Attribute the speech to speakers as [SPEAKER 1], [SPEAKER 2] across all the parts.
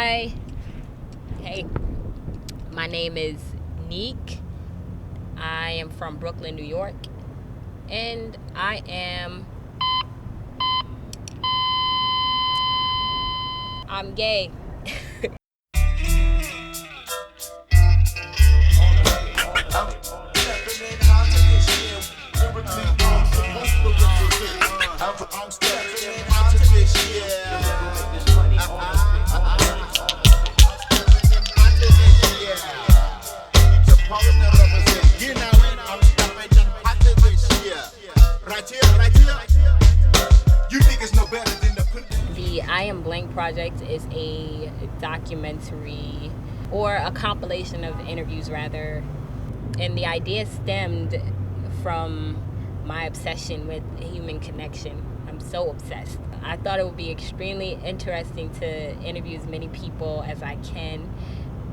[SPEAKER 1] Hi. Hey, my name is Niq. I am from Brooklyn, New York, and I'm gay. The I Am Blank project is a documentary, or a compilation of interviews rather, and the idea stemmed from my obsession with human connection. I'm so obsessed. I thought it would be extremely interesting to interview as many people as I can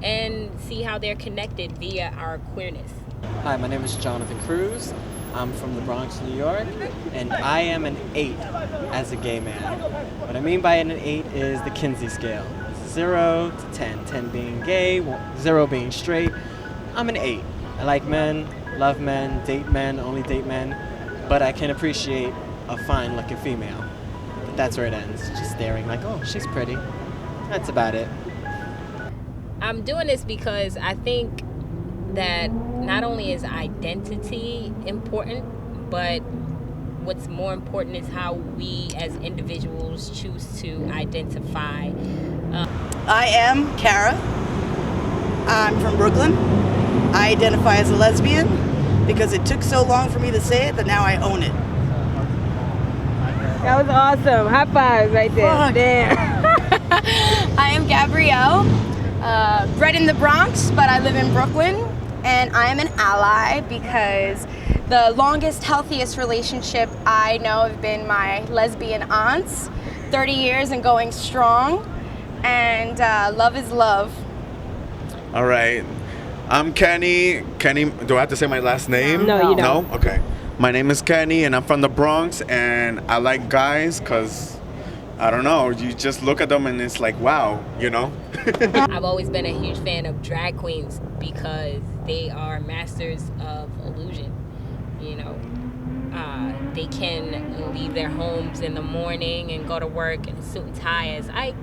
[SPEAKER 1] and see how they're connected via our queerness.
[SPEAKER 2] Hi, my name is Jonathan Cruz. I'm from the Bronx, New York, and I am an 8 as a gay man. What I mean by an 8 is the Kinsey scale. 0 to 10, 10 being gay, 0 being straight. I'm an 8. I like men, love men, only date men, but I can appreciate a fine-looking female. But that's where it ends, just staring like, oh, she's pretty. That's about it.
[SPEAKER 1] I'm doing this because I think that not only is identity important, but what's more important is how we as individuals choose to identify.
[SPEAKER 3] I am Kara. I'm from Brooklyn. I identify as a lesbian because it took so long for me to say it that now I own it.
[SPEAKER 4] That was awesome. High fives right there.
[SPEAKER 3] Fuck.
[SPEAKER 4] Damn.
[SPEAKER 5] I am Gabrielle, bred in the Bronx, but I live in Brooklyn, and I am an ally because the longest, healthiest relationship I know have been my lesbian aunts, 30 years and going strong, and love is love.
[SPEAKER 6] All right. I'm Kenny. Kenny, do I have to say my last name?
[SPEAKER 4] No, you don't.
[SPEAKER 6] No? Okay. My name is Kenny, and I'm from the Bronx, and I like guys because, I don't know, you just look at them and it's like, wow, you know?
[SPEAKER 1] I've always been a huge fan of drag queens because they are masters of illusion. You know, they can leave their homes in the morning and go to work in a suit and tie as Ike,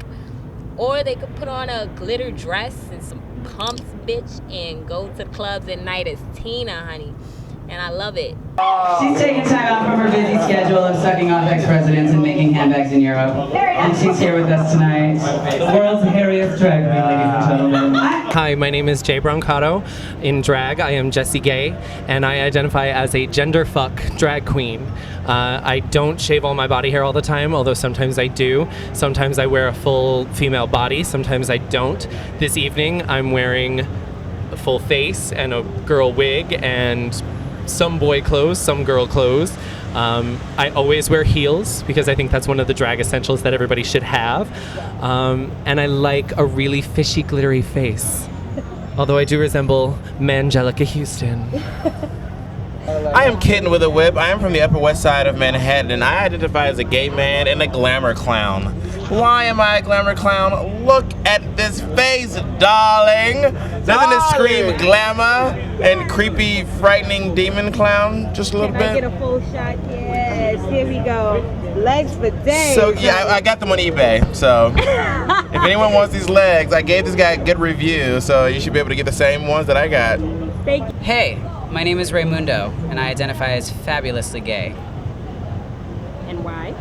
[SPEAKER 1] or they could put on a glitter dress and some pumps, bitch, and go to the clubs at night as Tina, honey. And I love it.
[SPEAKER 7] She's taking time out from her busy schedule of sucking off ex-presidents and making handbags in Europe. And she's here with us tonight. The world's hairiest drag queen, ladies and gentlemen.
[SPEAKER 8] Hi, my name is Jay Brancato. In drag, I am Jessie Gay, and I identify as a gender fuck drag queen. I don't shave all my body hair all the time, although sometimes I do. Sometimes I wear a full female body, sometimes I don't. This evening, I'm wearing a full face and a girl wig and some boy clothes, some girl clothes. I always wear heels because I think that's one of the drag essentials that everybody should have. And I like a really fishy, glittery face. Although I do resemble Mangelica Houston.
[SPEAKER 9] I am Kitten with a Whip. I am from the Upper West Side of Manhattan, and I identify as a gay man and a glamour clown. Why am I a glamour clown? Look at this face, darling. Doesn't it scream glamour and creepy, frightening demon clown? Just a little bit.
[SPEAKER 4] Can I get a full shot? Yes, here we go. Legs for days.
[SPEAKER 9] So yeah, I got them on eBay. So if anyone wants these legs, I gave this guy a good review, so you should be able to get the same ones that I got.
[SPEAKER 4] Thank you.
[SPEAKER 7] Hey, my name is Raymundo, and I identify as fabulously gay.
[SPEAKER 4] And why?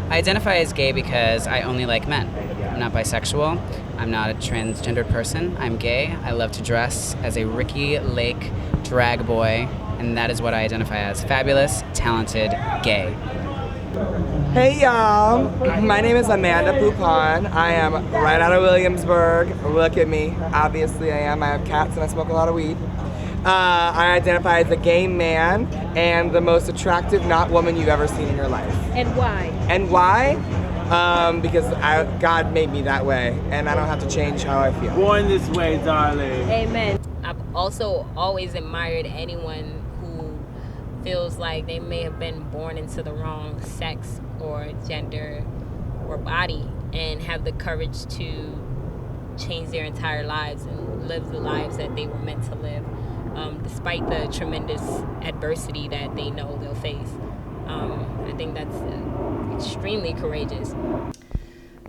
[SPEAKER 7] I identify as gay because I only like men. I'm not bisexual. I'm not a transgendered person. I'm gay. I love to dress as a Ricky Lake drag boy, and that is what I identify as. Fabulous, talented, gay.
[SPEAKER 10] Hey y'all, my name is Amanda Poupon. I am right out of Williamsburg. Look at me, obviously I am. I have cats and I smoke a lot of weed. I identify as a gay man and the most attractive not woman you've ever seen in your life.
[SPEAKER 4] And why?
[SPEAKER 10] And why? Because God made me that way and I don't have to change how I feel.
[SPEAKER 2] Born this way, darling.
[SPEAKER 4] Amen.
[SPEAKER 1] I've also always admired anyone who feels like they may have been born into the wrong sex or gender or body and have the courage to change their entire lives and live the lives that they were meant to live, despite the tremendous adversity that they know they'll face. I think that's extremely courageous.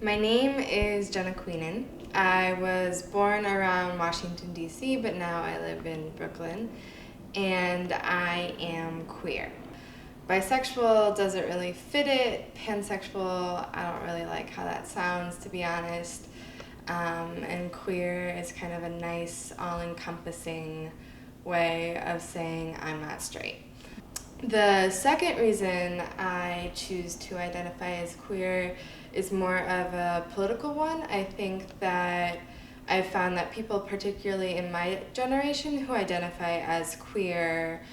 [SPEAKER 11] My name is Jenna Queenan. I was born around Washington, D.C., but now I live in Brooklyn, and I am queer. Bisexual doesn't really fit it. Pansexual, I don't really like how that sounds, to be honest. And queer is kind of a nice, all-encompassing way of saying I'm not straight. The second reason I choose to identify as queer is more of a political one. I think that I've found that people, particularly in my generation, who identify as queer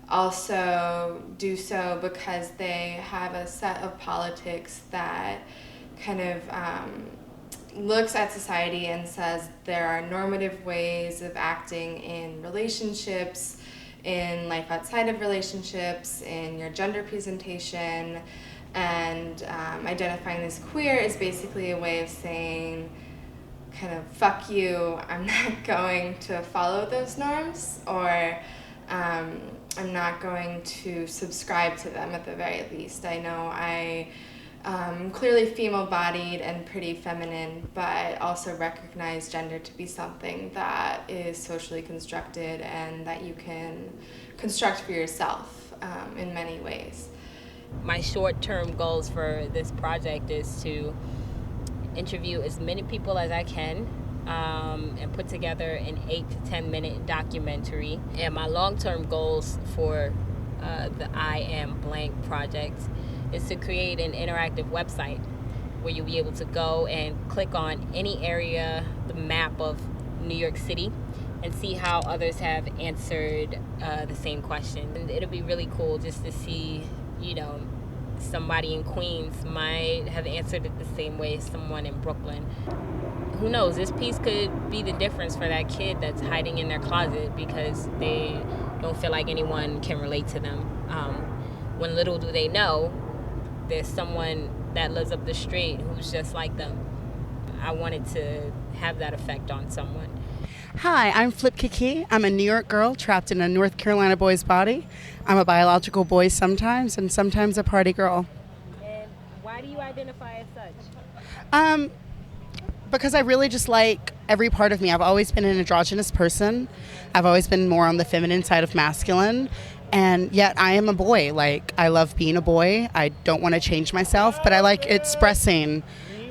[SPEAKER 11] also do so because they have a set of politics that kind of looks at society and says there are normative ways of acting in relationships, in life outside of relationships, in your gender presentation, and identifying as queer is basically a way of saying kind of fuck you, I'm not going to follow those norms, or I'm not going to subscribe to them at the very least. I know I'm clearly female-bodied and pretty feminine, but also recognize gender to be something that is socially constructed and that you can construct for yourself in many ways.
[SPEAKER 1] My short-term goals for this project is to interview as many people as I can, and put together an 8 to 10 minute documentary. And my long-term goals for the I Am Blank project is to create an interactive website where you'll be able to go and click on any area, the map of New York City, and see how others have answered the same question. And it'll be really cool just to see, somebody in Queens might have answered it the same way as someone in Brooklyn. Who knows, this piece could be the difference for that kid that's hiding in their closet because they don't feel like anyone can relate to them. When little do they know, there's someone that lives up the street who's just like them. I wanted to have that effect on someone.
[SPEAKER 12] Hi, I'm Flip Kiki. I'm a New York girl trapped in a North Carolina boy's body. I'm a biological boy sometimes and sometimes a party girl.
[SPEAKER 1] And why do you identify as such?
[SPEAKER 12] Because I really just like every part of me. I've always been an androgynous person. I've always been more on the feminine side of masculine. And yet I am a boy. Like, I love being a boy. I don't want to change myself, but I like expressing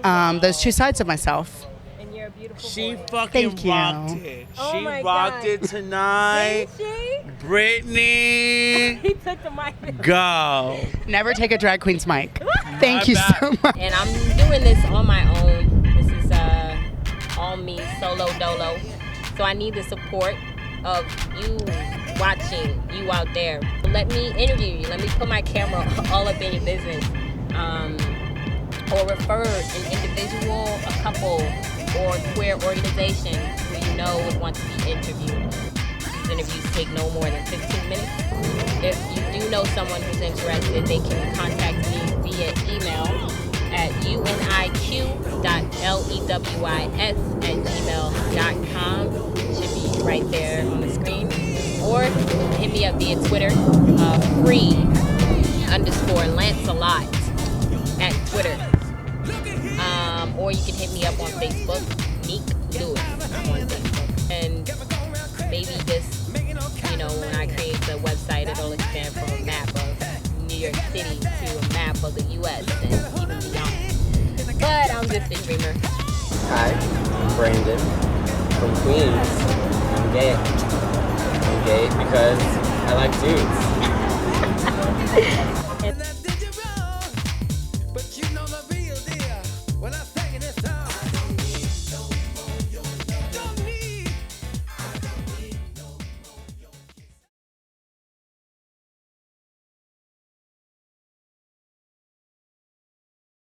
[SPEAKER 12] those two sides of myself.
[SPEAKER 1] And you're a beautiful
[SPEAKER 9] She
[SPEAKER 1] boy.
[SPEAKER 9] fucking
[SPEAKER 12] Thank you.
[SPEAKER 9] rocked it.
[SPEAKER 1] Oh
[SPEAKER 9] She
[SPEAKER 1] my
[SPEAKER 9] rocked
[SPEAKER 1] God.
[SPEAKER 9] it tonight.
[SPEAKER 1] Didn't she?
[SPEAKER 9] Brittany,
[SPEAKER 1] He took the mic.
[SPEAKER 9] go.
[SPEAKER 12] Never take a drag queen's mic. Thank you so much.
[SPEAKER 1] And I'm doing this on my own. This is all me, solo dolo. So I need the support of you watching, you out there. Let me interview you. Let me put my camera all up in your business. Or refer an individual, a couple, or queer organization who you know would want to be interviewed. These interviews take no more than 15 minutes. If you do know someone who's interested, they can contact me via email at uniq.lewis@gmail.com. Should be right there on the screen. Or hit me up via Twitter, free_Lancelot at Twitter. Or you can hit me up on Facebook, Niq Lewis on Facebook. And maybe just, when I create the website, it'll expand from a map of New York City to a map of the U.S. and even beyond. But I'm just a dreamer.
[SPEAKER 2] Hi, I'm Brandon from Queens. I'm gay. I'm gay because I like dudes.